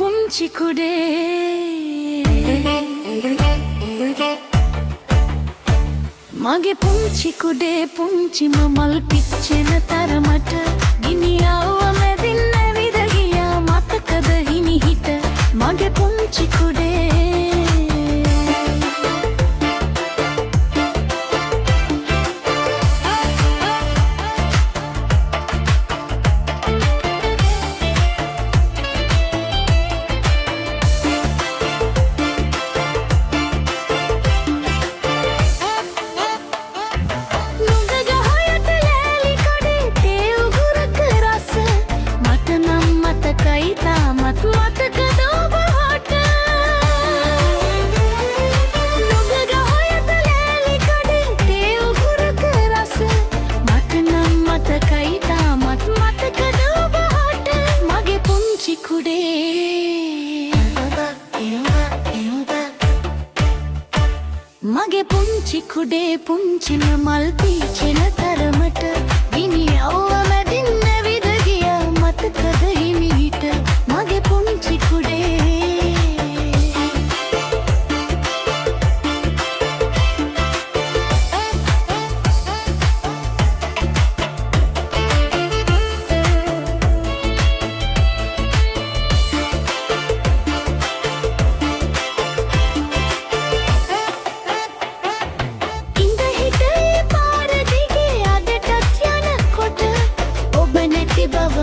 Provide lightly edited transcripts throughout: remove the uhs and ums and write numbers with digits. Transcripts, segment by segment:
පුංචි කුඩේ මගේ පුංචි කුඩේ පුංචිම මල් පිච්චෙන තරමට ගිනියව මැදින් නැවිද ගියා මතකද හිමිහිට මගේ පුංචි කුඩේ මගේ පුංචි කුඩේ පුංචිම මල් පිච්චෙන තරමට ගිනියව මැදින් නැවිද ගියා මතකද හිමිහිට මගේ පුංචි කුඩේ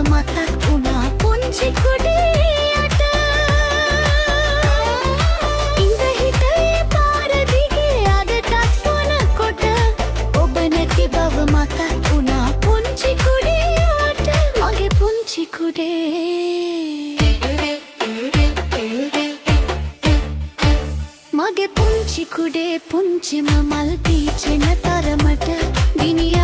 මතක් වුණා පුංචි කුඩේට ඉඳ හිටේ පාර දිගේ අදටත් වුණකොට ඔබ නැති බව මතක් වුණා පුංචි කුඩේට මගේ පුංචි කුඩේ මගේ පුංචි කුඩේ පුංචිම මල් පිච්චෙන තරමට ගිනිය